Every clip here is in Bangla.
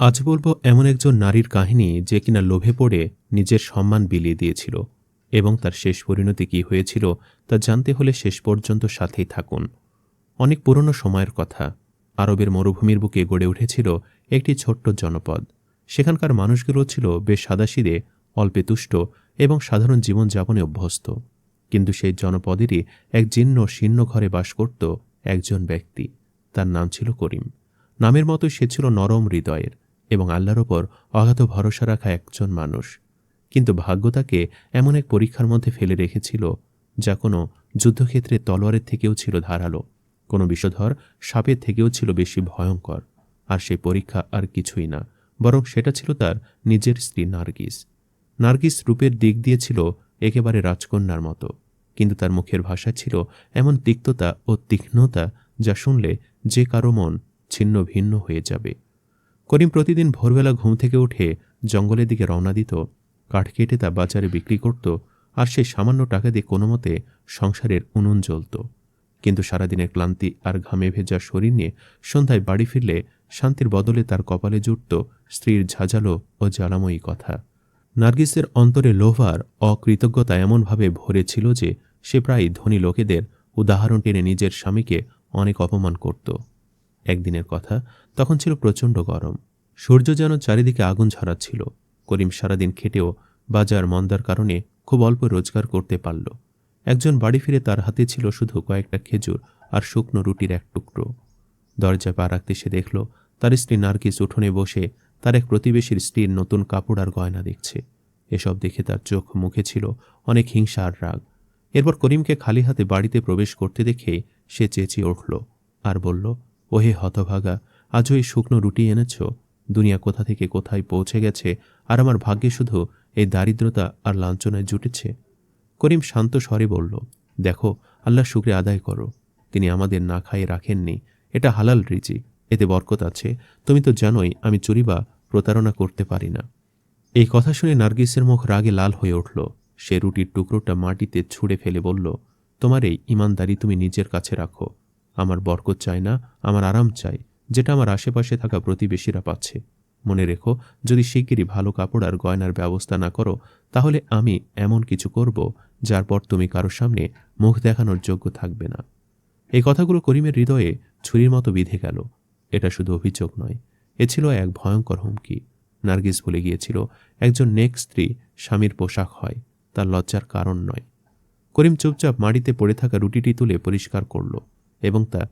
আজ বলবো এমন একজন নারীর কাহিনী যে কিনা লোভে পড়ে নিজের সম্মান বিলিয়ে দিয়েছিল এবং তার শেষ পরিণতি কী হয়েছিল তা জানতে হলে শেষ পর্যন্ত সাথেই থাকুন। অনেক পুরনো সময়ের কথা। আরবের মরুভূমির বুকে গড়ে উঠেছিল একটি ছোট্ট জনপদ। সেখানকার মানুষগুলো ছিল বেশ সাদাসিধে, অল্পে তুষ্ট এবং সাধারণ জীবনযাপনে অভ্যস্ত। কিন্তু সেই জনপদেরই এক জীর্ণ শীর্ণ ঘরে বাস করত একজন ব্যক্তি। তার নাম ছিল করিম। নামের মতো সে ছিল নরম হৃদয়ের এবং আল্লাহর ওপর অগাধ ভরসা রাখা একজন মানুষ। কিন্তু ভাগ্য তাকে এমন এক পরীক্ষার মধ্যে ফেলে রেখেছিল যা কোনো যুদ্ধক্ষেত্রে তলোয়ারের থেকেও ছিল ধারালো, কোনো বিষধর সাপের থেকেও ছিল বেশি ভয়ঙ্কর। আর সেই পরীক্ষা আর কিছুই না, বরং সেটা ছিল তার নিজের স্ত্রী নার্গিস। নার্গিস রূপের দিক দিয়ে ছিল একেবারে রাজকন্যার মতো, কিন্তু তার মুখের ভাষা ছিল এমন তিক্ততা ও তীক্ষ্ণতা যা শুনলে যে কারো মন ছিন্ন ভিন্ন হয়ে যাবে। করিম প্রতিদিন ভোরবেলা ঘুম থেকে উঠে জঙ্গলের দিকে রওনা দিত। কাঠ কেটে তা বাজারে বিক্রি করত, আর সেই সামান্য টাকা দিয়ে কোনো মতে সংসারের উনুন জ্বলত। কিন্তু সারাদিনের ক্লান্তি আর ঘামে ভেজা শরীর নিয়ে সন্ধ্যায় বাড়ি ফিরলে শান্তির বদলে তার কপালে জুটত স্ত্রীর ঝাঁঝালো ও জ্বালাময়ী কথা। নার্গিসের অন্তরে লোভ আর অকৃতজ্ঞতা এমনভাবে ভরে ছিল যে সে প্রায় ধনী লোকেদের উদাহরণ টেনে নিজের স্বামীকে অনেক অপমান করত। একদিনের কথা, তখন ছিল প্রচণ্ড গরম। সূর্য যেন চারিদিকে আগুন ঝরাচ্ছিল। করিম সারাদিন খেটেও বাজার মন্দার কারণে খুব অল্প রোজগার করতে পারল। একজন বাড়ি ফিরে তার হাতে ছিল শুধু কয়েকটা খেজুর আর শুকনো রুটির এক টুকরো। দরজায় পা রাখতে সে দেখল তার স্ত্রী নার্গিস উঠোনে বসে তার এক প্রতিবেশীর স্ত্রীর নতুন কাপড় আর গয়না দেখছে। এসব দেখে তার চোখ মুখে ছিল অনেক হিংসা আর রাগ। এরপর করিমকে খালি হাতে বাড়িতে প্রবেশ করতে দেখে সে চেঁচিয়ে উঠল আর বলল, ওহে হতভাগা, আজও এই শুকনো রুটি এনেছ? দুনিয়া কোথা থেকে কোথায় পৌঁছে গেছে, আর আমার ভাগ্যে শুধু এই দারিদ্রতা আর লাঞ্ছনায় জুটেছে। করিম শান্ত স্বরে বলল, দেখো, আল্লাহ শুকরিয়া আদায় করো। তিনি আমাদের না খাইয়ে রাখেননি। এটা হালাল রিজিক, এতে বরকত আছে। তুমি তো জানোই আমি চুরি বা প্রতারণা করতে পারি না। এই কথা শুনে নার্গিসের মুখ রাগে লাল হয়ে উঠল। সে রুটির টুকরোটা মাটিতে ছুঁড়ে ফেলে বলল, তোমার এই ইমানদারি তুমি নিজের কাছে রাখো। আমার বরকত চাই না, আমার আরাম চাই, যেটা আমার আশেপাশে থাকা প্রতিবেশীরা পাচ্ছে। মনে রেখো, যদি শিগগিরই ভালো কাপড় আর গয়নার ব্যবস্থা না করো, তাহলে আমি এমন কিছু করব যার পর তুমি কারো সামনে মুখ দেখানোর যোগ্য থাকবে না। এই কথাগুলো করিমের হৃদয়ে ছুরির মতো বিঁধে গেল। এটা শুধু অভিযোগ নয়, এ ছিল এক ভয়ঙ্কর হুমকি। নার্গিস বলে গিয়েছিল, একজন নেক স্ত্রী স্বামীর পোশাক হয়, তার লজ্জার কারণ নয়। করিম চুপচাপ মাটিতে পড়ে থাকা রুটিটি তুলে পরিষ্কার করল এবং তা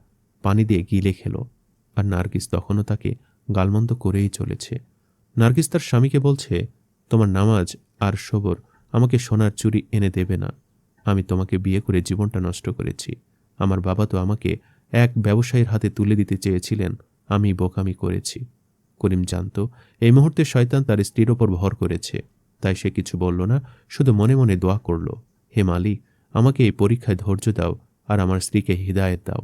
পানি দিয়ে গিলে খেল। আর নার্গিস তখনও তাকে গালমন্দ করেই চলেছে। নার্গিস তার স্বামীকে বলছে, তোমার নামাজ আর সবর আমাকে সোনার চুরি এনে দেবে না। আমি তোমাকে বিয়ে করে জীবনটা নষ্ট করেছি। আমার বাবা তো আমাকে এক ব্যবসায়ীর হাতে তুলে দিতে চেয়েছিলেন, আমি বোকামি করেছি। করিম জানত এই মুহূর্তে শয়তান তার স্ত্রীর ওপর ভর করেছে, তাই সে কিছু বলল না, শুধু মনে মনে দোয়া করল, হে মালিক, আমাকে এই পরীক্ষায় ধৈর্য দাও আর আমার স্ত্রীকে হিদায়েত দাও।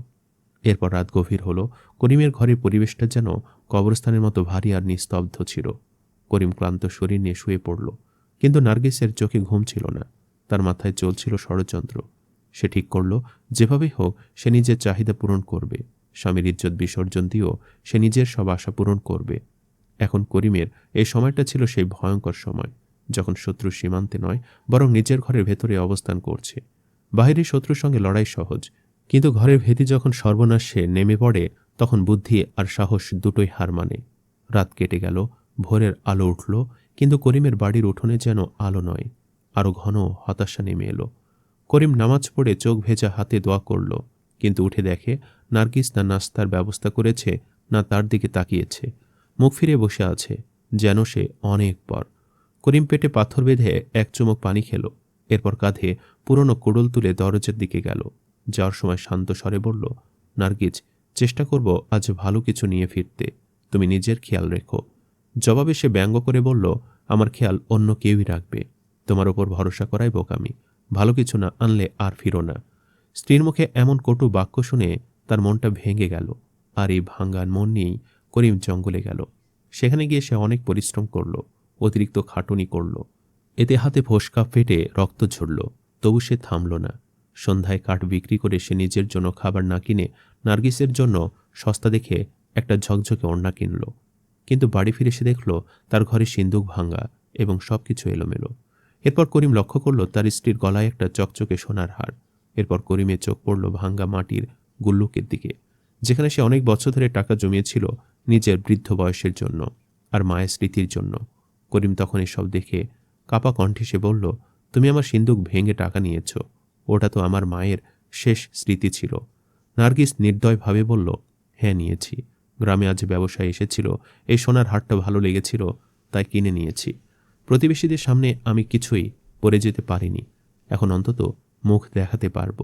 এরপর রাত গভীর হল। করিমের ঘরের পরিবেশটা যেন কবরস্থানের মতো ভারী আর নিস্তব্ধ ছিল। করিম ক্লান্ত শরীর নিয়ে শুয়ে পড়ল, কিন্তু নার্গিসের চোখে ঘুম ছিল না। তার মাথায় চলছিল ষড়যন্ত্র। সে ঠিক করল, যেভাবেই হোক সে নিজের চাহিদা পূরণ করবে। স্বামীর ইজ্জত বিসর্জন দিয়েও সে নিজের সব আশা পূরণ করবে। এখন করিমের এই সময়টা ছিল সেই ভয়ঙ্কর সময় যখন শত্রু সীমান্তে নয়, বরং নিজের ঘরের ভেতরে অবস্থান করছে। বাহিরের শত্রুর সঙ্গে লড়াই সহজ, কিন্তু ঘরের ভেদি যখন সর্বনাশে নেমে পড়ে, তখন বুদ্ধি আর সাহস দুটোই হার মানে। রাত কেটে গেল, ভোরের আলো উঠল, কিন্তু করিমের বাড়ির উঠোনে যেন আলো নয়, আরো ঘন হতাশা নেমে এলো। করিম নামাজ পড়ে চোখ ভেজা হাতে দোয়া করল, কিন্তু উঠে দেখে নার্গিস না নাস্তার ব্যবস্থা করেছে, না তার দিকে তাকিয়েছে। মুখ ফিরে বসে আছে, যেন সে অনেক পর। করিম পেটে পাথর বেঁধে এক চুমুক পানি খেল। এরপর কাঁধে পুরনো কুড়ুল তুলে দরজার দিকে গেল। যাওয়ার সময় শান্ত স্বরে বলল, নার্গিস, চেষ্টা করব আজ ভালো কিছু নিয়ে ফিরতে। তুমি নিজের খেয়াল রেখো। জবাবে সে ব্যঙ্গ করে বলল, আমার খেয়াল অন্য কেউই রাখবে। তোমার ওপর ভরসা করাই বোকামি। ভালো কিছু না আনলে আর ফিরো না। স্ত্রীর মুখে এমন কটু বাক্য শুনে তার মনটা ভেঙে গেল। আর এই ভাঙ্গান মন নিয়েই করিম জঙ্গলে গেল। সেখানে গিয়ে সে অনেক পরিশ্রম করল, অতিরিক্ত খাটুনি করল। এতে হাতে ফোসকা ফেটে রক্ত ঝরল, তবু সে থামল না। সন্ধ্যায় কাঠ বিক্রি করে সে নিজের জন্য খাবার না কিনে নার্গিসের জন্য সস্তা দেখে একটা ঝকঝকে ওড়না কিনল। কিন্তু বাড়ি ফিরে সে দেখল তার ঘরে সিন্দুক ভাঙা এবং সবকিছু এলোমেলো। এরপর করিম লক্ষ্য করল তার স্ত্রীর গলায় একটা চকচকে সোনার হার। এরপর করিমের চোখ পড়ল ভাঙ্গা মাটির গুল্লুকের দিকে, যেখানে সে অনেক বছর ধরে টাকা জমিয়েছিল নিজের বৃদ্ধ বয়সের জন্য আর মায়ের স্মৃতির জন্য। করিম তখন এসব দেখে কাপা কণ্ঠে সে বলল, তুমি আমার সিন্দুক ভেঙে টাকা নিয়েছ, ওটা তো আমার মায়ের শেষ স্মৃতি ছিল। নার্গিস নির্দয়ভাবে বলল, হ্যাঁ নিয়েছি। গ্রামে আজ ব্যবসায় এসেছিল, এই সোনার হারটা ভালো লেগেছিল তাই কিনে নিয়েছি। প্রতিবেশীদের সামনে আমি কিছুই পরে যেতে পারিনি, এখন অন্তত মুখ দেখাতে পারব।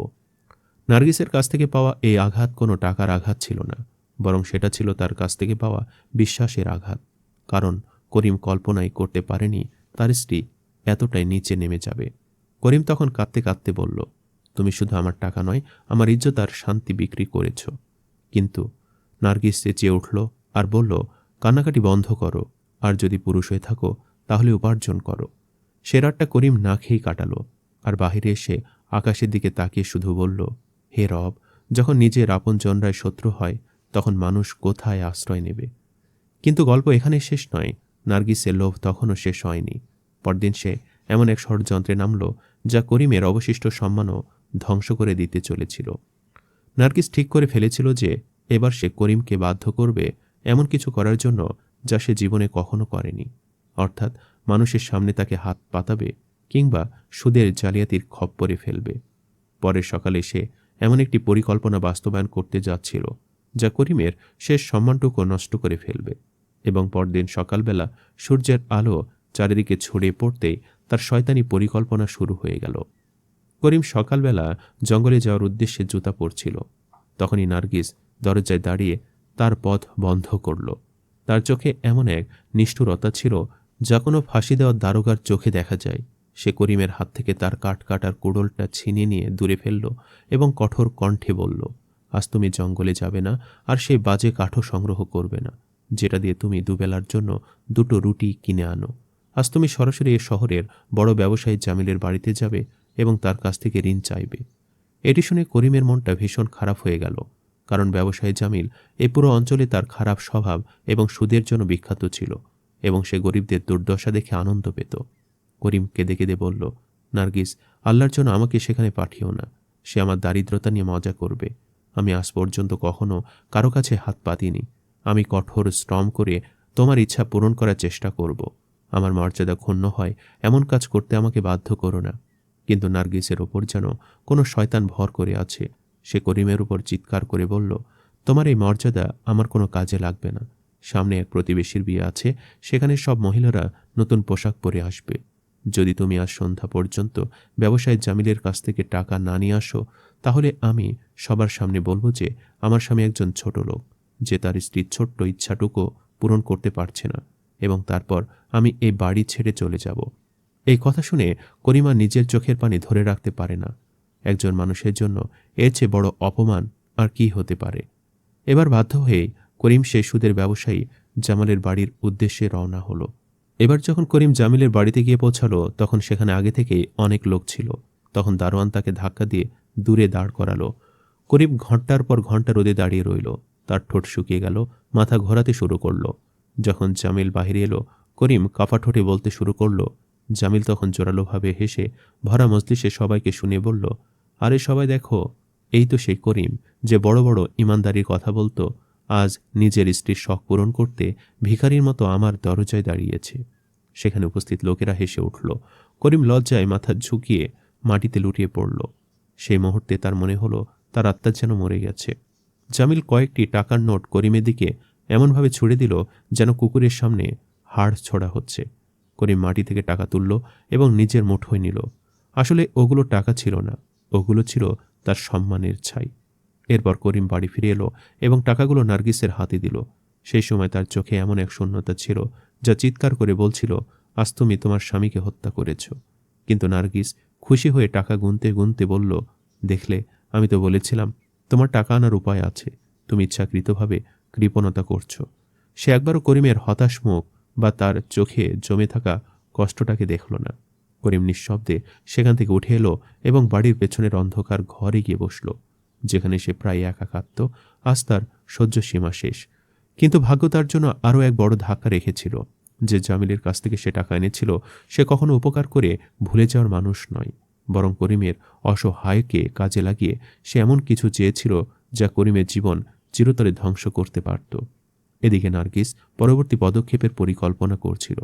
নার্গিসের কাছ থেকে পাওয়া এই আঘাত কোনো টাকার আঘাত ছিল না, বরং সেটা ছিল তার কাছ থেকে পাওয়া বিশ্বাসের আঘাত। কারণ করিম কল্পনাই করতে পারেনি তার স্ত্রী এতটাই নিচে নেমে যাবে। করিম তখন কাঁদতে কাঁদতে বলল, তুমি শুধু আমার টাকা নয়, আমার ইজ্জত আর শান্তি বিক্রি করেছ। কিন্তু নার্গিস চেঁচিয়ে উঠল আর বলল, কান্নাকাটি বন্ধ করো, আর যদি পুরুষ হয়ে থাকো তাহলে উপার্জন করো। সে রাতটা করিম না খেয়েই কাটালো, আর বাহিরে এসে আকাশের দিকে তাকিয়ে শুধু বলল, হে রব, যখন নিজের আপনজনরাই শত্রু হয় তখন মানুষ কোথায় আশ্রয় নেবে। কিন্তু গল্প এখানে শেষ নয়। নার্গিসের লোভ তখনও শেষ হয়নি। পরদিন সে এমন এক ষড়যন্ত্রে নামল যা করিমের অবশিষ্ট সম্মানও ধ্বংস করে দিতে চলেছিল। নার্গিস ঠিক করে ফেলেছিল যে এবার সে করিমকে বাধ্য করবে এমন কিছু করার জন্য যা সে জীবনে কখনো করেনি, অর্থাৎ মানুষের সামনে তাকে হাত পাতাবে কিংবা সুদের জালিয়াতির খপ্পরে ফেলবে। পরের সকালে সে এমন একটি পরিকল্পনা বাস্তবায়ন করতে যাচ্ছিল যা করিমের শেষ সম্মানটুকু নষ্ট করে ফেলবে। এবং পরদিন সকালবেলা সূর্যের আলো চারিদিকে ছড়িয়ে পড়তেই তার শয়তানি পরিকল্পনা শুরু হয়ে গেল। করিম সকালবেলা জঙ্গলে যাওয়ার উদ্দেশ্যে জুতা পরছিল। তখনই নার্গিস দরজায় দাঁড়িয়ে তার পথ বন্ধ করল। তার চোখে এমন এক নিষ্ঠুরতা ছিল যা কোনো ফাঁসি দেওয়ার দারোগার চোখে দেখা যায়। সে করিমের হাত থেকে তার কাটার কুড়োলটা ছিনিয়ে নিয়ে দূরে ফেলল এবং কঠোর কণ্ঠে বলল, আজ তুমি জঙ্গলে যাবে না আর সেই বাজে কাঠও সংগ্রহ করবে না যেটা দিয়ে তুমি দুবেলার জন্য দুটো রুটি কিনে আনো। আজ তুমি সরাসরি এ শহরের বড় ব্যবসায়ী জামিলের বাড়িতে যাবে এবং তার কাছ থেকে ঋণ চাইবে। এটি শুনে করিমের মনটা ভীষণ খারাপ হয়ে গেল, কারণ ব্যবসায়ী জামিল এ পুরো অঞ্চলে তার খারাপ স্বভাব এবং সুদের জন্য বিখ্যাত ছিল এবং সে গরিবদের দুর্দশা দেখে আনন্দ পেত। করিম কেঁদে কেঁদে বলল, নার্গিস, আল্লাহর জন্য আমাকে সেখানে পাঠিও না। সে আমার দারিদ্রতা নিয়ে মজা করবে। আমি আজ পর্যন্ত কখনো কারো কাছে হাত পাতিনি। আমি কঠোর শ্রম করে তোমার ইচ্ছা পূরণ করার চেষ্টা করব। আমার মর্যাদা ক্ষুণ্ণ হয় এমন কাজ করতে আমাকে বাধ্য করো না। কিন্তু নার্গিসের ওপর যেন কোনো শয়তান ভর করে আছে। সে করিমের উপর চিৎকার করে বলল, তোমার এই মর্যাদা আমার কোনো কাজে লাগবে না। সামনে এক প্রতিবেশীর বিয়ে আছে, সেখানে সব মহিলারা নতুন পোশাক পরে আসবে। যদি তুমি আজ সন্ধ্যা পর্যন্ত ব্যবসায়ী জামিলের কাছ থেকে টাকা না নিয়ে আসো, তাহলে আমি সবার সামনে বলবো যে আমার স্বামী একজন ছোট লোক, যে তার স্ত্রীর ছোট্ট ইচ্ছাটুকু পূরণ করতে পারছে না, এবং তারপর আমি এই বাড়ি ছেড়ে চলে যাব। এই কথা শুনে করিমা নিজের চোখের পানি ধরে রাখতে পারে না। একজন মানুষের জন্য এর চেয়ে বড় অপমান আর কি হতে পারে। এবার বাধ্য হয়ে করিম সেই সুদের ব্যবসায়ী জামালের বাড়ির উদ্দেশ্যে রওনা হলো। এবার যখন করিম জামিলের বাড়িতে গিয়ে পৌঁছালো, তখন সেখানে আগে থেকেই অনেক লোক ছিল। তখন দারোয়ান তাকে ধাক্কা দিয়ে দূরে দাঁড় করালো। করিম ঘন্টার পর ঘন্টা রোদে দাঁড়িয়ে রইল। তার ঠোঁট শুকিয়ে গেল, মাথা ঘোরাতে শুরু করল। যখন জামিল বাহিরে এলো, করিম কাপা ঠোঁটে বলতে শুরু করল। জামিল তখন জোরালোভাবে হেসে ভরা মজলিসে সবাইকে শুনিয়ে বলল, আরে সবাই দেখো, এই তো সেই করিম যে বড় বড় ইমানদারির কথা বলতো, আজ নিজের স্ত্রীর শখ পূরণ করতে ভিখারির মতো আমার দরজায় দাঁড়িয়েছে। সেখানে উপস্থিত লোকেরা হেসে উঠল। করিম লজ্জায় মাথা ঝুঁকিয়ে মাটিতে লুটিয়ে পড়ল। সেই মুহূর্তে তার মনে হলো তার আত্মা যেন মরে গেছে। জামিল কয়েকটি টাকার নোট করিমের দিকে এমনভাবে ছুড়ে দিল যেন কুকুরের সামনে হাড় ছোড়া হচ্ছে। করিম মাটি থেকে টাকা তুলল এবং নিজের মুঠোয় নিল। আসলে ওগুলো টাকা ছিল না, ওগুলো ছিল তার সম্মানের ছাই। এরপর করিম বাড়ি ফিরে এলো এবং টাকাগুলো নার্গিসের হাতে দিল। সেই সময় তার চোখে এমন এক শূন্যতা ছিল যা চিৎকার করে বলছিল, আজ তুমি তোমার স্বামীকে হত্যা করেছ। কিন্তু নার্গিস খুশি হয়ে টাকা গুনতে গুনতে বলল, দেখলে, আমি তো বলেছিলাম তোমার টাকা আনার উপায় আছে। তুমি ইচ্ছাকৃতভাবে কৃপণতা করছো। সে একবারও করিমের হতাশ মুখ বা তার চোখে জমে থাকা কষ্টটাকে দেখল না। করিম নিঃশব্দে সেখান থেকে উঠে এলো এবং বাড়ির পেছনের অন্ধকার ঘরে গিয়ে বসল, যেখানে সে প্রায় একা কাঁদত। আজ তার সহ্য সীমা শেষ। কিন্তু ভাগ্য তার জন্য আরও এক বড় ধাক্কা রেখেছিল। যে জামিলের কাছ থেকে সে টাকা এনেছিল সে কখনো উপকার করে ভুলে যাওয়ার মানুষ নয়, বরং করিমের অসহায়কে কাজে লাগিয়ে সে এমন কিছু চেয়েছিল যা করিমের জীবন চিরতরে ধ্বংস করতে পারত। এদিকে নার্গিস পরবর্তী পদক্ষেপের পরিকল্পনা করছিল।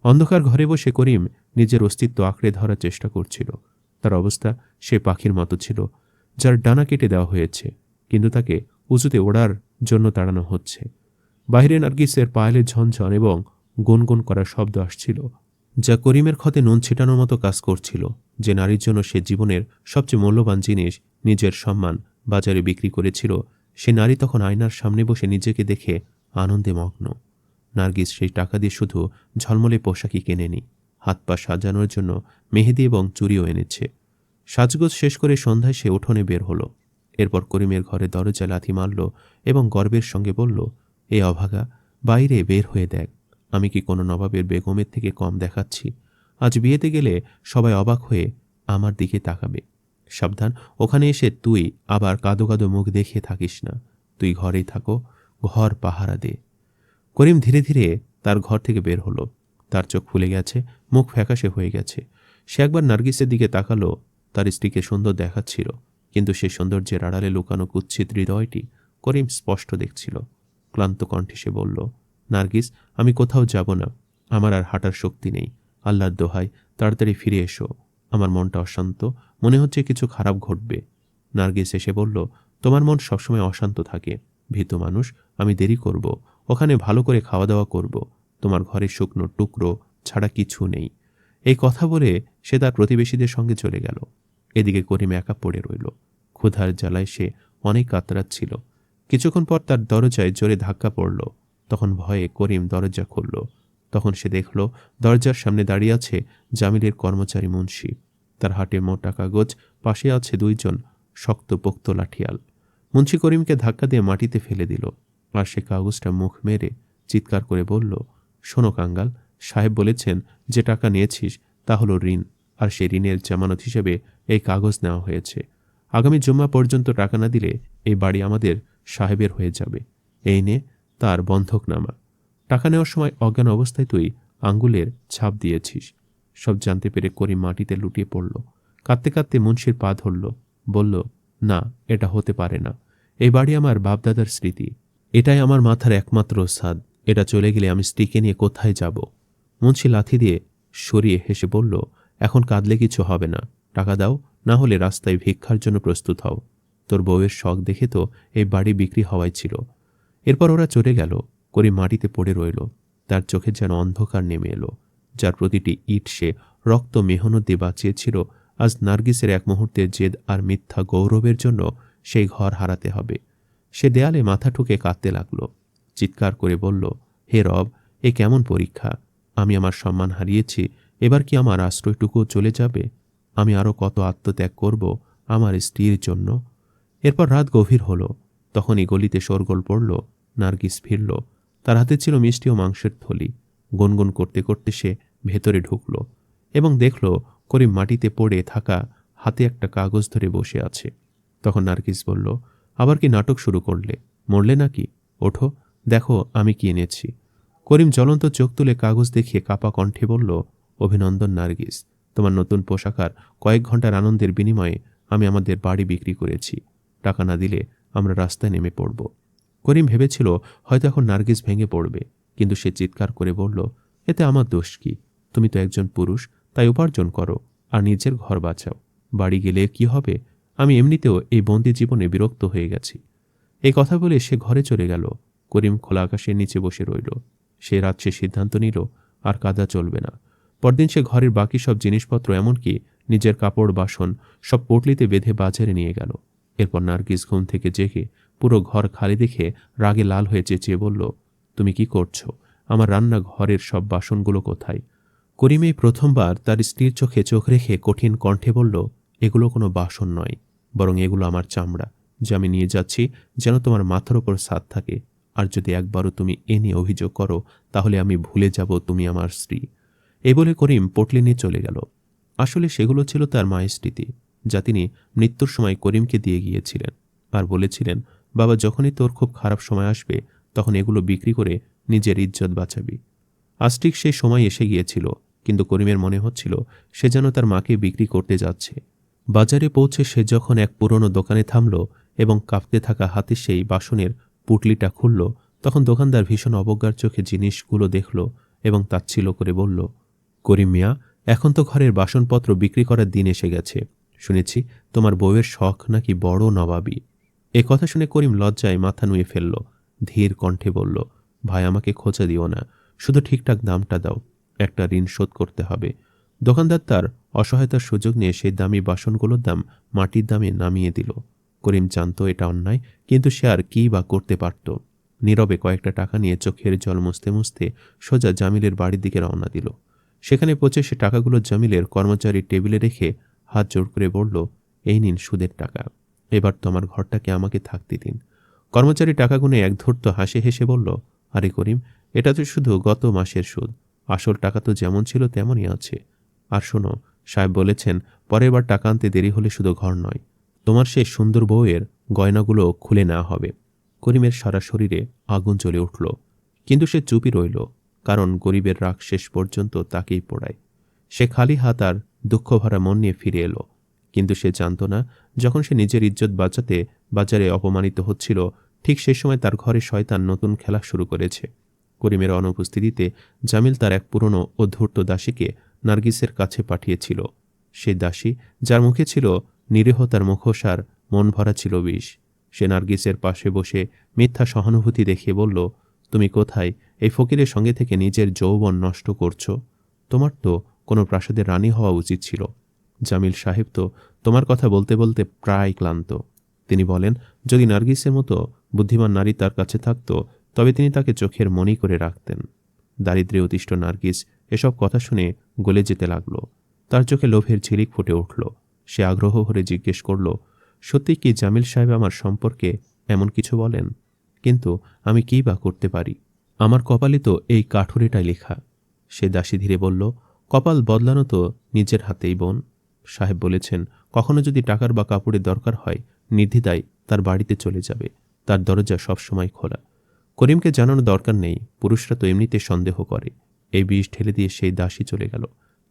অন্ধকার ঘরে বসে করিম নিজের অস্তিত্ব আঁকড়ে ধরার চেষ্টা করছিল। তার অবস্থা সে পাখির মতো ছিল যার ডানা কেটে দেওয়া হয়েছে, কিন্তু তাকে উঁচুতে ওড়ার জন্য তাড়ানো হচ্ছে। বাইরে নার্গিসের পায়েলের ঝনঝন এবং গুনগুন করার শব্দ আসছিল, যা করিমের ক্ষতে নুন ছিটানোর মতো কাজ করছিল। যে নারীর জন্য সে জীবনের সবচেয়ে মূল্যবান জিনিস, নিজের সম্মান, বাজারে বিক্রি করেছিল, সে নারী তখন আয়নার সামনে বসে নিজেকে দেখে আনন্দে মগ্ন। নার্গিস সেই টাকা দিয়ে শুধু ঝলমলে পোশাকই কেনেনি, হাত পা সাজানোর জন্য মেহেদি এবং চুড়িও এনেছে। সাজগোজ শেষ করে সন্ধ্যায় সে উঠোনে বের হলো। এরপর করিমের ঘরে দরজা লাথি মারল এবং গর্বের সঙ্গে বলল, এ অভাগা, বাইরে বের হয়ে দেখ, আমি কি কোনো নবাবের বেগমের থেকে কম দেখাচ্ছি? আজ বিয়েতে গেলে সবাই অবাক হয়ে আমার দিকে তাকাবে। সাবধান, ওখানে এসে তুই আবার কাদো কাদো মুখ দেখিয়ে থাকিস না। তুই ঘরেই থাকো, ঘর পাহারা দে। করিম ধীরে ধীরে তার ঘর থেকে বের হলো। তার চোখ ফুলে গেছে, মুখ ফ্যাকাশে হয়ে গেছে। সে একবার নার্গিসের দিকে তাকালো। তার স্ত্রীকে সুন্দর দেখাচ্ছিল, কিন্তু সে সৌন্দর্যের আড়ালে লুকানো কুৎসিত হৃদয়টি করিম স্পষ্ট দেখছিল। ক্লান্ত কণ্ঠে সে বলল, নার্গিস, আমি কোথাও যাব না। আমার আর হাঁটার শক্তি নেই। আল্লাহর দোহাই, তাড়াতাড়ি ফিরে এসো। আমার মনটা অশান্ত, মনে হচ্ছে কিছু খারাপ ঘটবে। নার্গিস এসে বলল, তোমার মন সবসময় অশান্ত থাকে। ভীত মানুষ, আমি দেরি করব। ওখানে ভালো করে খাওয়া দাওয়া করব। তোমার ঘরে শুকনো টুকরো ছাড়া কিছু নেই। এই কথা বলে সে তার প্রতিবেশীদের সঙ্গে চলে গেল। এদিকে করিম একা পড়ে রইল। ক্ষুধার জ্বালায় সে অনেক কাতরাচ্ছিল। কিছুক্ষণ পর তার দরজায় জোরে ধাক্কা পড়ল। তখন ভয়ে করিম দরজা খুলল। তখন সে দেখল দরজার সামনে দাঁড়িয়ে আছে জামিলের কর্মচারী মুন্সি। তার হাতে মোটা কাগজ, পাশে আছে দুইজন শক্তপোক্ত লাঠিয়াল। মুন্সি করিমকে ধাক্কা দিয়ে মাটিতে ফেলে দিল, আর সে কাগজটা মুখ মেরে চিৎকার করে বলল, শোনো কাঙ্গাল, সাহেব বলেছেন যে টাকা নিয়েছিস তা হলো ঋণ, আর সেই ঋণের জামানত হিসেবে এই কাগজ নেওয়া হয়েছে। আগামী জুম্মা পর্যন্ত টাকা না দিলে এই বাড়ি আমাদের সাহেবের হয়ে যাবে। এই নে তার বন্ধকনামা। টাকা নেওয়ার সময় অজ্ঞান অবস্থায় তুই আঙ্গুলের ছাপ দিয়েছিস। সব জানতে পেরে করিম মাটিতে লুটিয়ে পড়ল। কাঁদতে কাঁদতে মুন্সির পা ধরল, বলল, না, এটা হতে পারে না। এই বাড়ি আমার বাপদাদার স্মৃতি। এটাই আমার মাথার একমাত্র ছাদ। এটা চলে গেলে আমি স্ত্রীকে নিয়ে কোথায় যাব? মুন্সি লাথি দিয়ে সরিয়ে হেসে বলল, এখন কাঁদলে কিছু হবে না। টাকা দাও, না হলে রাস্তায় ভিক্ষার জন্য প্রস্তুত হও। তোর বউয়ের শখ দেখে তো এই বাড়ি বিক্রি হওয়াই ছিল। এরপর ওরা চলে গেল। করিম মাটিতে পড়ে রইল। তার চোখে যেন অন্ধকার নেমে এলো। যার প্রতিটি ইট সে রক্ত মেহনত দিয়ে বাঁচিয়েছিল, আজ নার্গিসের এক মুহূর্তের জেদ আর মিথ্যা গৌরবের জন্য সেই ঘর হারাতে হবে। সে দেয়ালে মাথা ঠুকে কাঁদতে লাগল। চিৎকার করে বলল, হে রব, এ কেমন পরীক্ষা! আমি আমার সম্মান হারিয়েছি, এবার কি আমার আশ্রয়টুকুও চলে যাবে? আমি আরও কত আত্মত্যাগ করব আমার স্ত্রীর জন্য? এরপর রাত গভীর হলো। তখনই গলিতে শোরগোল পড়ল। নার্গিস ফিরল। তার হাতে ছিল মিষ্টি ও মাংসের থলি। গুনগুন করতে করতে সে ভেতরে ঢুকল এবং দেখল করিম মাটিতে পড়ে থাকা হাতে একটা কাগজ ধরে বসে আছে। তখন নার্গিস বলল, আবার কি নাটক শুরু করলে? মরলে নাকি? ওঠো, দেখো আমি কি এনেছি। করিম জ্বলন্ত চোখ তুলে কাগজ দেখিয়ে কাপা কণ্ঠে বলল, অভিনন্দন নার্গিস, তোমার নতুন পোশাক আর কয়েক ঘন্টার আনন্দের বিনিময়ে আমি আমাদের বাড়ি বিক্রি করেছি। টাকা না দিলে আমরা রাস্তায় নেমে পড়ব। করিম ভেবেছিল হয়তো এখন নার্গিস ভেঙে পড়বে, কিন্তু সে চিৎকার করে বলল, এতে আমার দোষ কি? তুমি তো একজন পুরুষ, তাই উপার্জন করো আর নিজের ঘর বাঁচাও। বাড়ি গেলে কি হবে? আমি এমনিতেও এই বন্দি জীবনে বিরক্ত হয়ে গেছি। এই কথা বলে সে ঘরে চলে গেল। করিম খোলা আকাশের নিচে বসে রইল। সে রাত সে সিদ্ধান্ত নিল আর কাঁদা চলবে না। পরদিন সে ঘরের বাকি সব জিনিসপত্র, এমনকি নিজের কাপড় বাসন, সব পটলিতে বেঁধে বাজারে নিয়ে গেল। এরপর নার্গিস ঘুম থেকে জেগে পুরো ঘর খালি দেখে রাগে লাল হয়ে চেঁচিয়ে বলল, তুমি কি করছো? আমার রান্না ঘরের সব বাসনগুলো কোথায়? করিম এই প্রথমবার তার স্ত্রীর চোখে চোখ রেখে কঠিন কণ্ঠে বলল, এগুলো কোনো বাসন নয়, বরং এগুলো আমার চামড়া, যা আমি নিয়ে যাচ্ছি যেন তোমার মাথার ওপর ছাদ থাকে। আর যদি একবারও তুমি এ নিয়ে অভিযোগ করো, তাহলে আমি ভুলে যাব তুমি আমার স্ত্রী। এই বলে করিম পটলি নিয়ে চলে গেল। আসলে সেগুলো ছিল তার মায়ের স্মৃতি, যা তিনি মৃত্যুর সময় করিমকে দিয়ে গিয়েছিলেন আর বলেছিলেন, বাবা, যখনই তোর খুব খারাপ সময় আসবে তখন এগুলো বিক্রি করে নিজের ইজ্জত বাঁচাবি। আজ ঠিক সেই সময় এসে গিয়েছিল, কিন্তু করিমের মনে হচ্ছিল সে যেন তার মাকে বিক্রি করতে যাচ্ছে। বাজারে পৌঁছে সে যখন এক পুরনো দোকানে থামল এবং কাঁপতে থাকা হাতে সেই বাসনের পুটলিটা খুলল, তখন দোকানদার ভীষণ অবজ্ঞার চোখে জিনিসগুলো দেখল এবং তাচ্ছিল্য করে বলল, করিম মিয়া, এখন তো ঘরের বাসনপত্র বিক্রি করার দিন এসে গেছে। শুনেছি তোমার বউয়ের শখ নাকি বড় নবাবী। এ কথা শুনে করিম লজ্জায় মাথা নুয়ে ফেলল। ধীর কণ্ঠে বলল, ভাই, আমাকে খোঁচা দিও না, শুধু ঠিকঠাক দামটা দাও, একটা ঋণ শোধ করতে হবে। দোকানদার তার অসহায়তার সুযোগ নিয়ে সেই দামি বাসনগুলোর দাম মাটির দামে নামিয়ে দিল। করিম জানত এটা অন্যায়, কিন্তু সে আর কী বা করতে পারত। নীরবে কয়েকটা টাকা নিয়ে চোখের জল মুছতে মুছতে সোজা জামিলের বাড়ির দিকে রওনা দিল। সেখানে পৌঁছে সে টাকাগুলো জামিলের কর্মচারীর টেবিলে রেখে হাত জোড় করে বলল, এই নিন সুদের টাকা, এবার তোমার ঘরটাকে আমাকে থাকতে দিন। কর্মচারী টাকা গুনে এক ধূর্ত হাসি হেসে বলল, আরে করিম, এটা তো শুধু গত মাসের সুদ, আসল টাকা তো যেমন ছিল তেমনই আছে। আর শোনো, সাহেব বলেছেন পরের বার টাকা আনতে দেরি হলে শুধু ঘর নয়, তোমার সেই সুন্দর বউয়ের গয়নাগুলো খুলে নেওয়া হবে। করিমের সারা শরীরে আগুন জ্বলে উঠল, কিন্তু সে চুপই রইল, কারণ গরিবের রাগ শেষ পর্যন্ত তাকেই পোড়ায়। সে খালি হাত আর দুঃখভরা মন নিয়ে ফিরে এলো, কিন্তু সে জানত না, যখন সে নিজের ইজ্জত বাঁচাতে বাজারে অপমানিত হচ্ছিল, ঠিক সেই সময় তার ঘরে শয়তান নতুন খেলা শুরু করেছে। করিমের অনুপস্থিতিতে জামিল তার এক পুরনো ও ধূর্ত দাসীকে নার্গিসের কাছে পাঠিয়েছিল। সেই দাসী, যার মুখে ছিল নিরীহতার মুখোশ আর মন ভরা ছিল বিষ, সে নার্গিসের পাশে বসে মিথ্যা সহানুভূতি দেখিয়ে বলল, তুমি কোথায় এই ফকিরের সঙ্গে থেকে নিজের যৌবন নষ্ট করছো? তোমার তো কোনো প্রাসাদের রানী হওয়া উচিত ছিল। জামিল সাহেব তো তোমার কথা বলতে বলতে প্রায় ক্লান্ত। তিনি বলেন, যদি নার্গিসের মতো বুদ্ধিমান নারী তার কাছে থাকত, তবে তিনি তাকে চোখের মণি করে রাখতেন। দারিদ্র্যে অতিষ্ঠ নার্গিস এসব কথা শুনে গলে যেতে লাগল। তার চোখে লোভের ঝিলিক ফুটে উঠল। সে আগ্রহ ভরে জিজ্ঞেস করল, সত্যি কি জামিল সাহেব আমার সম্পর্কে এমন কিছু বলেন? কিন্তু আমি কী বা করতে পারি? আমার কপালে তো এই কাঠুরেটাই লেখা। সে দাসী ধীরে বলল, কপাল বদলানো তো নিজের হাতেই বোন। সাহেব বলেছেন, কখনো যদি টাকার বা কাপড়ের দরকার হয়, নির্দ্বিধায় তার বাড়িতে চলে যাবে, তার দরজা সবসময় খোলা। করিমকে জানানো দরকার নেই, পুরুষরা তো এমনিতে সন্দেহ করে। এই বিষ ঢেলে দিয়ে সেই দাসী চলে গেল,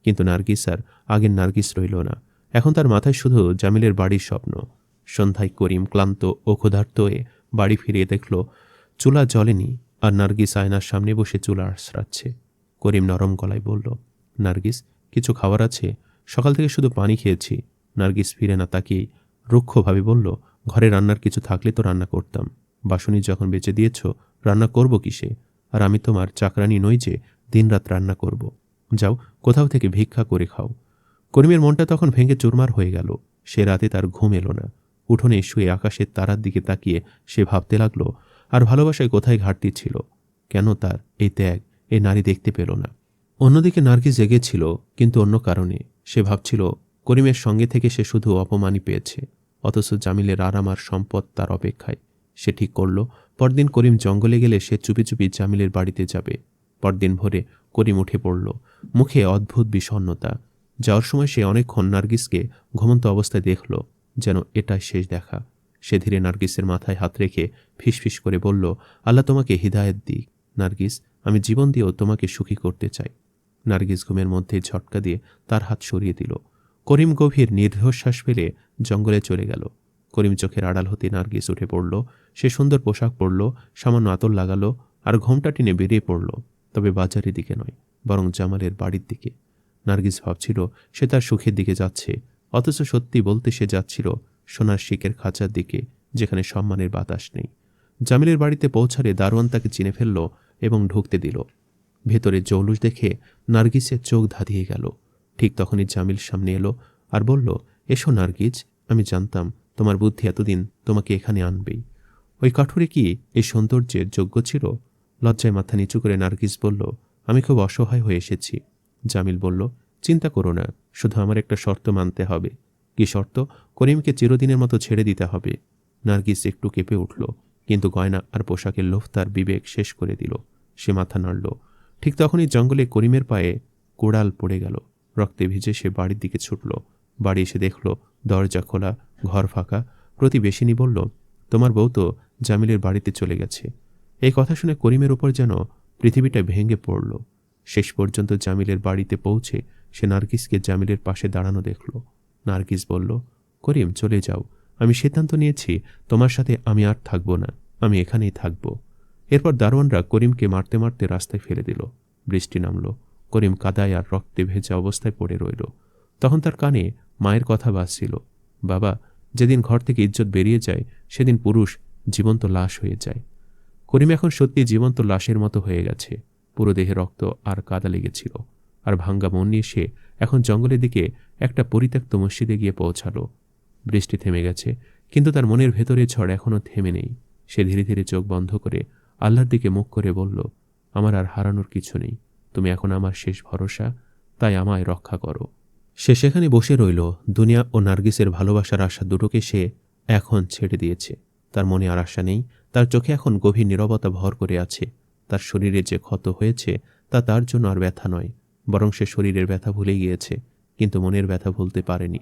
কিন্তু নার্গিস আর আগের নার্গিস রইল না। এখন তার মাথায় শুধু জামিলের বাড়ির স্বপ্ন। সন্ধ্যায় করিম ক্লান্ত ও ক্ষুধার্ত হয়ে বাড়ি ফিরিয়ে দেখল চুলা জ্বলেনি, আর নার্গিস আয়নার সামনে বসে চুলা আঁচড়াচ্ছে। করিম নরম গলায় বলল, নার্গিস, কিছু খাবার আছে? সকাল থেকে শুধু পানি খেয়েছি। নার্গিস ফিরে না তাকিয়েই রুক্ষভাবে বলল, ঘরে রান্নার কিছু থাকলে তো রান্না করতাম। বাসনি যখন বেঁচে দিয়েছ, রান্না করব কিসে? আর আমি তোমার চাকরানি নই যে দিনরাত রান্না করব। যাও, কোথাও থেকে ভিক্ষা করে খাও। করিমের মনটা তখন ভেঙে চুরমার হয়ে গেল। সে রাতে তার ঘুম এলো না। উঠোনে শুয়ে আকাশের তারার দিকে তাকিয়ে সে ভাবতে লাগল, আর ভালোবাসায় কোথায় ঘাটতি ছিল? কেন তার এই ত্যাগ এই নারী দেখতে পেল না? অন্যদিকে নার্গিস জেগেছিল, কিন্তু অন্য কারণে। সে ভাবছিল, করিমের সঙ্গে থেকে সে শুধু অপমানই পেয়েছে, অথচ জামিলের আরাম আর সম্পদ তার অপেক্ষায়। সে ঠিক করল, পরদিন করিম জঙ্গলে গেলে সে চুপি চুপি জামিলের বাড়িতে যাবে। পরদিন ভোরে করিম উঠে পড়ল, মুখে অদ্ভুত বিষণ্ণতা। যাওয়ার সময় সে অনেকক্ষণ নার্গিসকে ঘুমন্ত অবস্থায় দেখল, যেন এটাই শেষ দেখা। সে ধীরে নার্গিসের মাথায় হাত রেখে ফিসফিস করে বলল, আল্লাহ তোমাকে হিদায়েত দিক। নার্গিস, আমি জীবন দিয়েও তোমাকে সুখী করতে চাই। নার্গিস ঘুমের মধ্যে ঝটকা দিয়ে তার হাত সরিয়ে দিল। করিম গভীর দীর্ঘশ্বাস ফেলে জঙ্গলে চলে গেল। করিম চোখের আড়াল হতে নার্গিস উঠে পড়ল। সে সুন্দর পোশাক পরল, সামান্য আতর লাগালো, আর ঘোমটা টেনে বেরিয়ে পড়ল। তবে বাজারের দিকে নয়, বরং জামালের বাড়ির দিকে। নার্গিস ভাবছিল সে তার সুখের দিকে যাচ্ছে, অথচ সত্যি বলতে সে যাচ্ছিল সোনার শিকের খাঁচার দিকে, যেখানে সম্মানের বাতাস নেই। জামিলের বাড়িতে পৌঁছালে দারোয়ান তাকে চিনে ফেলল এবং ঢুকতে দিল। ভেতরে জৌলুস দেখে নার্গিসের চোখ ধাঁধিয়ে গেল। ঠিক তখনই জামিল সামনে এলো আর বলল, এসো নার্গিস, আমি জানতাম তোমার বুদ্ধি এতদিন তোমাকে এখানে আনবেই। ওই কাঠুরে কি এই সৌন্দর্যের যোগ্য ছিল? লজ্জায় মাথা নিচু করে নার্গিস বলল, আমি খুব অসহায় হয়ে এসেছি। জামিল বলল, চিন্তা করো না, শুধু আমার একটা শর্ত মানতে হবে। কি শর্ত? করিমকে চিরদিনের মতো ছেড়ে দিতে হবে। নার্গিস একটু কেঁপে উঠল, কিন্তু গয়না আর পোশাকের লোভ তার বিবেক শেষ করে দিল। সে মাথা নাড়ল। ঠিক তখনই জঙ্গলে করিমের পায়ে কোড়াল পড়ে গেল। রক্তে ভিজে সে বাড়ির দিকে ছুটল। বাড়ি এসে দেখল দরজা খোলা, ঘর ফাঁকা। প্রতিবেশিনী বলল, তোমার বউ তো জামিলের বাড়িতে চলে গেছে। এই কথা শুনে করিমের উপর যেন পৃথিবীটা ভেঙে পড়ল। শেষ পর্যন্ত জামিলের বাড়িতে পৌঁছে সে নার্গিসকে জামিলের পাশে দাঁড়ানো দেখল। নার্গিস বলল, করিম চলে যাও, আমি সিদ্ধান্ত নিয়েছি তোমার সাথে আমি আর থাকব না, আমি এখানেই থাকব। এরপর দারোয়ানরা করিমকে মারতে মারতে রাস্তায় ফেলে দিল। বৃষ্টি নামল। করিম কাদায় আর রক্তে ভেজা অবস্থায় পড়ে রইল। তখন তার কানে মায়ের কথা বাজছিল, বাবা, যেদিন ঘর থেকে ইজ্জত বেরিয়ে যায় সেদিন পুরুষ জীবন্ত লাশ হয়ে যায়। করিম এখন সত্যি জীবন্ত লাশের মতো হয়ে গেছে। পুরো দেহে রক্ত আর কাদা লেগেছিল। আর ভাঙ্গা মন নিয়ে সে এখন জঙ্গলের দিকে একটা পরিত্যক্ত মসজিদে গিয়ে পৌঁছালো। বৃষ্টি থেমে গেছে, কিন্তু তার মনের ভেতরে ঝড় এখনও থেমে নেই। সে ধীরে ধীরে চোখ বন্ধ করে আল্লাহর দিকে মুখ করে বলল, আমার আর হারানোর কিছু নেই, তুমি এখন আমার শেষ ভরসা, তাই আমায় রক্ষা করো। সে সেখানে বসে রইল। দুনিয়া ও নার্গিসের ভালোবাসার আশা দুটোকে সে এখন ছেড়ে দিয়েছে। তার মনে আর আশা নেই, তার চোখে এখন গভীর নীরবতা ভর করে আছে। তার শরীরে যে ক্ষত হয়েছে তা তার জন্য আর ব্যথা নয়, বরং সে শরীরের ব্যথা ভুলে গিয়েছে, কিন্তু মনের ব্যথা ভুলতে পারেনি।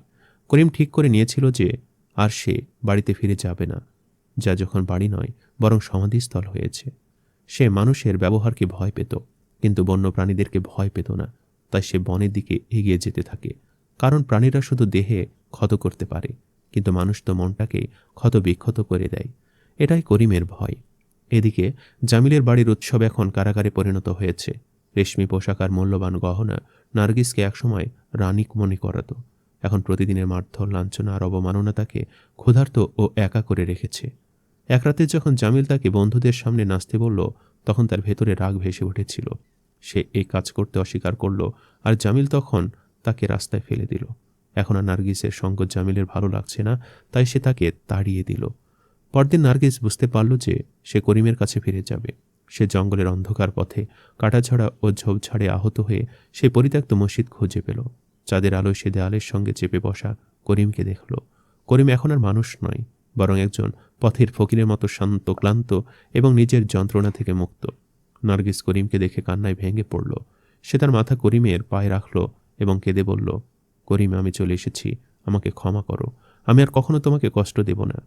করিম ঠিক করে নিয়েছিল যে আর সে বাড়িতে ফিরে যাবে না, যা যখন বাড়ি নয় বরং সমাধিস্থল হয়েছে। সে মানুষের ব্যবহারকে ভয় পেত, কিন্তু বন্য প্রাণীদেরকে ভয় পেত না। তাই সে বনের দিকে এগিয়ে যেতে থাকে, কারণ প্রাণীরা শুধু দেহে ক্ষত করতে পারে, কিন্তু মানুষ তো মনটাকে ক্ষত বিক্ষত করে দেয়। এটাই করিমের ভয়। এদিকে জামিলের বাড়ির উৎসব এখন কারাগারে পরিণত হয়েছে। রেশমি পোশাক আর মূল্যবান গহনা নার্গিসকে একসময় রানী মনে করাত। এখন প্রতিদিনের মারধর, লাঞ্ছনা আর অবমাননা তাকে ক্ষুধার্ত ও একা করে রেখেছে। এক রাতে যখন জামিল তাকে বন্ধুদের সামনে নাচতে বলল, তখন তার ভেতরে রাগ ভেসে উঠেছিল। সে এই কাজ করতে অস্বীকার করল, আর জামিল তখন তাকে রাস্তায় ফেলে দিল। এখন আর নার্গিসের সঙ্গ জামিলের ভালো লাগছে না, তাই সে তাকে তাড়িয়ে দিল। পরদিন নার্গিস বুঝতে পারল যে সে করিমের কাছে ফিরে যাবে। সে জঙ্গলের অন্ধকার পথে কাটাছড়া ও ঝোপঝাড়ে আহত হয়ে সেই পরিত্যক্ত মসজিদ খুঁজে পেল। চাঁদের আলোয় সে দেয়ালের সঙ্গে চেপে বসা করিমকে দেখল। করিম এখন আর মানুষ নয়, বরং একজন পথের ফকিরের মতো শান্ত, ক্লান্ত এবং নিজের যন্ত্রণা থেকে মুক্ত। নার্গিস করিমকে দেখে কান্নায় ভেঙে পড়ল। সে তার মাথা করিমের পায়ে রাখল এবং কেঁদে বলল, করিম, আমি চলে এসেছি, আমাকে ক্ষমা করো, আমি আর কখনো তোমাকে কষ্ট দেব না।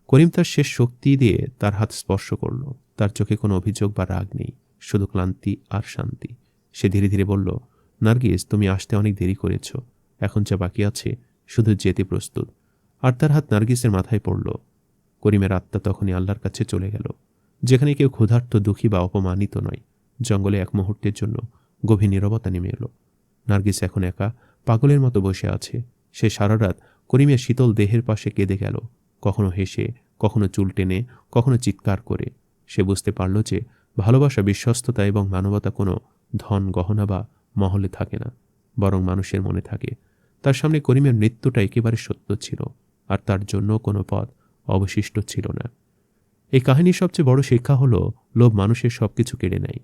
করিম তার শেষ শক্তি দিয়ে তার হাত স্পর্শ করল। তার চোখে কোনো অভিযোগ বা রাগ নেই, শুধু ক্লান্তি আর শান্তি। সে ধীরে ধীরে বলল, নার্গিস, তুমি আসতে অনেক দেরি করেছ, এখন যা বাকি আছে শুধু যেতে প্রস্তুত। আর তার হাত নার্গিসের মাথায় পড়ল। করিমের আত্মা তখনই আল্লাহর কাছে চলে গেল, যেখানে কেউ ক্ষুধার্ত, দুঃখী বা অপমানিত নয়। জঙ্গলে এক মুহূর্তের জন্য গভীর নীরবতা নেমে এলো। নার্গিস এখন একা, পাগলের মতো বসে আছে। সে সারা রাত করিমের শীতল দেহের পাশে কেঁদে গেল, কখনো হেসে, কখনো চুল টেনে, কখনো চিৎকার করে। সে বুঝতে পারল যে ভালোবাসা, বিশ্বস্ততা এবং মানবতা কোনো ধন, গহনা বা মহলে থাকে না, বরং মানুষের মনে থাকে। তার সামনে করিমের মৃত্যুটা একেবারে সত্য ছিল, আর তার জন্য কোনো পথ অবশিষ্ট ছিল না। এই কাহিনীর সবচেয়ে বড় শিক্ষা হলো, লোভ মানুষের সবকিছু কেড়ে নেয়।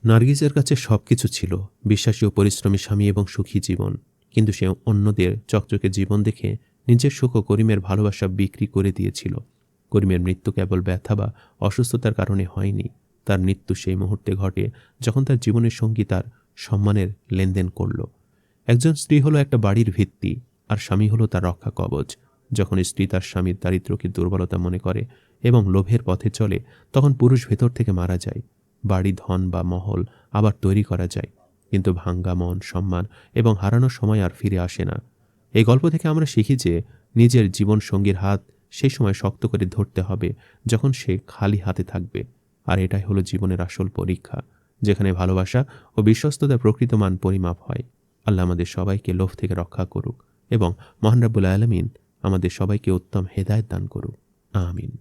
নার্গিসের কাছে সবকিছু ছিল, বিশ্বাসী ও পরিশ্রমী স্বামী এবং সুখী জীবন, কিন্তু সে অন্যদের চকচকে জীবন দেখে নিজের সুখ ও করিমের ভালোবাসা বিক্রি করে দিয়েছিল। করিমের মৃত্যু কেবল ব্যথা বা অসুস্থতার কারণে হয়নি। তার মৃত্যু সেই মুহূর্তে ঘটে যখন তার জীবনের সঙ্গী তার সম্মানের লেনদেন করল। একজন স্ত্রী হলো একটা বাড়ির ভিত্তি, আর স্বামী হলো তার রক্ষা কবচ। যখন স্ত্রী তার স্বামীর দারিদ্র্যকে দুর্বলতা মনে করে এবং লোভের পথে চলে, তখন পুরুষ ভেতর থেকে মারা যায়। বাড়ি, ধন বা মহল আবার তৈরি করা যায়, কিন্তু ভাঙ্গা মন, সম্মান এবং হারানোর সময় আর ফিরে আসে না। এই গল্প থেকে আমরা শিখি যে নিজের জীবন সঙ্গীর হাত সেই সময় শক্ত করে ধরতে হবে যখন সে খালি হাতে থাকবে। আর এটাই হলো জীবনের আসল পরীক্ষা, যেখানে ভালোবাসা ও বিশ্বস্ততার প্রকৃত মান পরিমাপ হয়। আল্লাহ আমাদের সবাইকে লোভ থেকে রক্ষা করুক এবং মহান রাব্বুল আলামিন আমাদের সবাইকে উত্তম হেদায়েত দান করুক। আমিন।